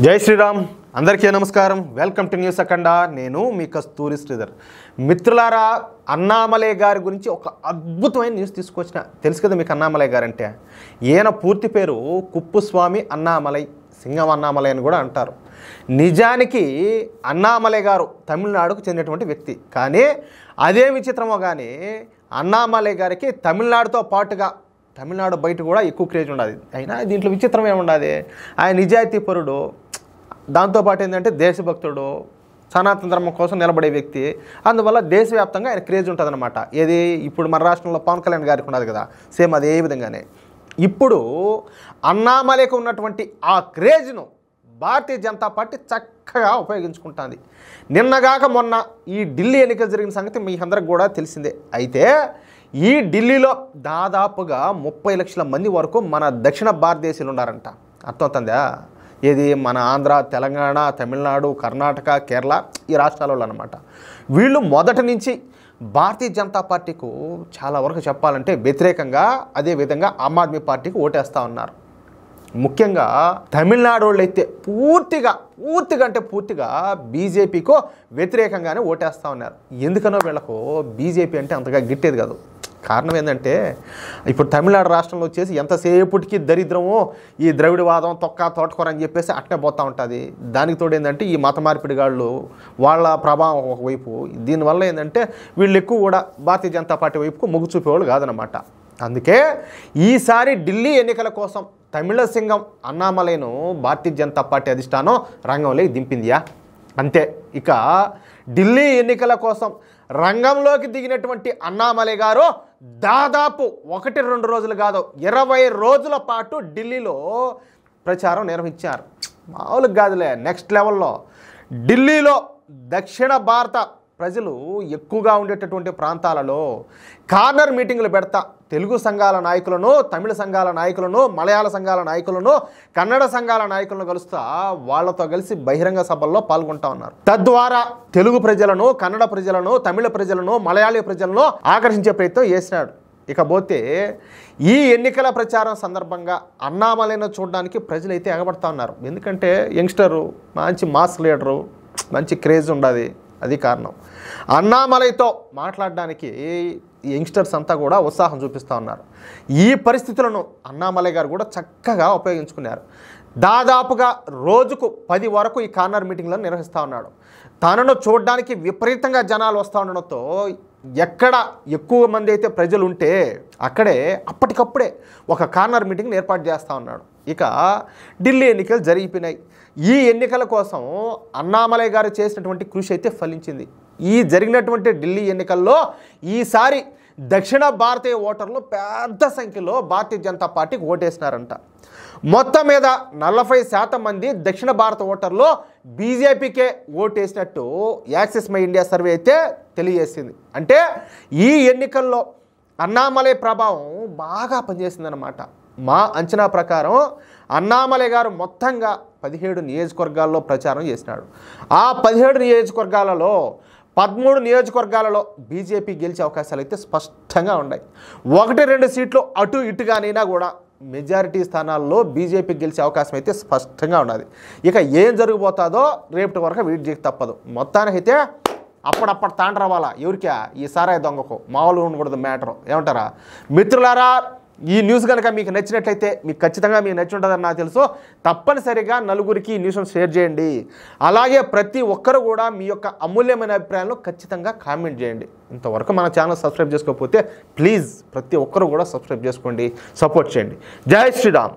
జై శ్రీరామ్ అందరికీ నమస్కారం. వెల్కమ్ టు న్యూస్ అఖండ. నేను మీ కస్తూరి శ్రీధర్. మిత్రులారా, అన్నామలై గారి గురించి ఒక అద్భుతమైన న్యూస్ తీసుకొచ్చిన. తెలుసు కదా మీకు అన్నామలై గారు అంటే? ఈయన పూర్తి పేరు కుప్పుస్వామి అన్నామలై, సింగం అన్నామలై అని కూడా అంటారు. నిజానికి అన్నామలై గారు తమిళనాడుకు చెందినటువంటి వ్యక్తి. కానీ అదే విచిత్రమో కానీ అన్నామలై గారికి తమిళనాడుతో పాటుగా తమిళనాడు బయట కూడా ఎక్కువ క్రేజ్ ఉండదు. అయినా దీంట్లో విచిత్రం ఏముండదు. ఆయన నిజాయితీ పరుడు, దాంతోపాటు ఏంటంటే దేశభక్తుడు, సనాతన ధర్మం కోసం నిలబడే వ్యక్తి. అందువల్ల దేశవ్యాప్తంగా ఆయన క్రేజ్ ఉంటుంది అనమాట. ఏది ఇప్పుడు మన రాష్ట్రంలో పవన్ కళ్యాణ్ గారికి ఉండదు కదా, సేమ్ అదే విధంగానే ఇప్పుడు అన్నామలైకి ఉన్నటువంటి ఆ క్రేజ్ను భారతీయ జనతా పార్టీ చక్కగా ఉపయోగించుకుంటుంది. నిన్నగాక మొన్న ఈ ఢిల్లీ ఎన్నికలు జరిగిన సంగతి మీ అందరికి కూడా తెలిసిందే. అయితే ఈ ఢిల్లీలో దాదాపుగా 30 లక్షల మంది వరకు మన దక్షిణ భారతదేశీయులు ఉన్నారంట. అర్థమవుతుందా? ఏది మన ఆంధ్ర, తెలంగాణ, తమిళనాడు, కర్ణాటక, కేరళ ఈ రాష్ట్రాలలో అనమాట. వీళ్ళు మొదటి నుంచి భారతీయ జనతా పార్టీకు చాలా వరకు చెప్పాలంటే వ్యతిరేకంగా, అదేవిధంగా ఆమ్ ఆద్మీ పార్టీకి ఓటేస్తూ ఉన్నారు. ముఖ్యంగా తమిళనాడు వాళ్ళు అయితే పూర్తిగా బీజేపీకు వ్యతిరేకంగానే ఓటేస్తూ ఉన్నారు. ఎందుకనో వీళ్ళకు బీజేపీ అంటే అంతగా గిట్టేది కాదు. కారణం ఏంటంటే ఇప్పుడు తమిళనాడు రాష్ట్రంలో వచ్చేసి ఎంతసేపటికి దరిద్రమో ఈ ద్రవిడవాదం, తోటకూర అని చెప్పేసి అట్నే పోతూ ఉంటుంది. దానికి తోడు ఏంటంటే ఈ మత మార్పిడిగాళ్ళు వాళ్ళ ప్రభావం ఒకవైపు. దీనివల్ల ఏంటంటే వీళ్ళు ఎక్కువ కూడా భారతీయ జనతా పార్టీ వైపుకు మొగ్గు చూపేవాళ్ళు కాదనమాట. అందుకే ఈసారి ఢిల్లీ ఎన్నికల కోసం తమిళ సింగం అన్నామలైను భారతీయ జనతా పార్టీ అధిష్టానం రంగంలోకి దింపిందియా. అంతే. ఇక ఢిల్లీ ఎన్నికల కోసం రంగంలోకి దిగినటువంటి అన్నామలై గారు దాదాపు 1-2 రోజులు కాదు, 20 రోజుల పాటు ఢిల్లీలో ప్రచారం నిర్వహించారు. మామూలుగా కాదులే, నెక్స్ట్ లెవెల్లో. ఢిల్లీలో దక్షిణ భారత ప్రజలు ఎక్కువగా ఉండేటటువంటి ప్రాంతాలలో కార్నర్ మీటింగులు పెడతా తెలుగు సంఘాల నాయకులను, తమిళ సంఘాల నాయకులను, మలయాళ సంఘాల నాయకులను, కన్నడ సంఘాల నాయకులను కలుస్తా వాళ్లతో కలిసి బహిరంగ సభల్లో పాల్గొంటా ఉన్నారు. తద్వారా తెలుగు ప్రజలను, కన్నడ ప్రజలను, తమిళ ప్రజలను, మలయాళీ ప్రజలను ఆకర్షించే ప్రయత్నం చేసినాడు. ఇకపోతే ఈ ఎన్నికల ప్రచారం సందర్భంగా అన్నామలైను చూడడానికి ప్రజలైతే ఎగబడతా ఉన్నారు. ఎందుకంటే యంగ్స్టరు, మంచి మాస్ లీడరు, మంచి క్రేజ్ ఉండదు. అది కారణం. అన్నామలైతో మాట్లాడడానికి యంగ్స్టర్స్ అంతా కూడా ఉత్సాహం చూపిస్తూ ఉన్నారు. ఈ పరిస్థితులను అన్నామలై గారు కూడా చక్కగా ఉపయోగించుకున్నారు. దాదాపుగా రోజుకు 10 వరకు ఈ కార్నర్ మీటింగ్లను నిర్వహిస్తూ ఉన్నాడు. తనను చూడడానికి విపరీతంగా జనాలు వస్తూ ఉండడంతో ఎక్కడ ఎక్కువ మంది అయితే ప్రజలు ఉంటే అక్కడే అప్పటికప్పుడే ఒక కార్నర్ మీటింగ్ని ఏర్పాటు చేస్తూ ఉన్నాడు. ఇక ఢిల్లీ ఎన్నికలు జరిగిపోయినాయి. ఈ ఎన్నికల కోసం అన్నామలై గారు చేసినటువంటి కృషి అయితే ఫలించింది. ఈ జరిగినటువంటి ఢిల్లీ ఎన్నికల్లో ఈసారి దక్షిణ భారతీయ ఓటర్లు పెద్ద సంఖ్యలో భారతీయ జనతా పార్టీకి ఓటేసినారంట. మొత్తం మీద 40% మంది దక్షిణ భారత ఓటర్లు బీజేపీకే ఓటేసినట్టు యాక్సిస్ మై ఇండియా సర్వే అయితే తెలియజేసింది. అంటే ఈ ఎన్నికల్లో అన్నామలై ప్రభావం బాగా పనిచేసిందనమాట. మా అంచనా ప్రకారం అన్నామలై గారు మొత్తంగా 17 నియోజకవర్గాల్లో ప్రచారం చేసినాడు. ఆ 17 నియోజకవర్గాలలో 13 నియోజకవర్గాలలో బీజేపీ గెలిచే అవకాశాలు అయితే స్పష్టంగా ఉన్నాయి. 1-2 సీట్లు అటు ఇటుగానైనా కూడా మెజారిటీ స్థానాల్లో బీజేపీ గెలిచే అవకాశం అయితే స్పష్టంగా ఉన్నది. ఇక ఏం జరగబోతుందో రేపటి వరకు వెయిట్ చేయక తప్పదు. మొత్తానికైతే అప్పుడప్పుడు తాండ్రవాలా ఎవరికా ఈ సారాయి దొంగకు మామూలుగా ఉండకూడదు మ్యాటరు. ఏమంటారా మిత్రులారా? ఈ న్యూస్ కనుక మీకు నచ్చినట్లయితే, మీకు ఖచ్చితంగా మీకు నచ్చి ఉంటుందని నాకు తెలుసు, తప్పనిసరిగా నలుగురికి ఈ న్యూస్ను షేర్ చేయండి. అలాగే ప్రతి ఒక్కరు కూడా మీ యొక్క అమూల్యమైన అభిప్రాయాలను ఖచ్చితంగా కామెంట్ చేయండి. ఇంతవరకు మన ఛానల్ సబ్స్క్రైబ్ చేసుకోకపోతే ప్లీజ్ ప్రతి ఒక్కరు కూడా సబ్స్క్రైబ్ చేసుకోండి, సపోర్ట్ చేయండి. జై శ్రీరామ్.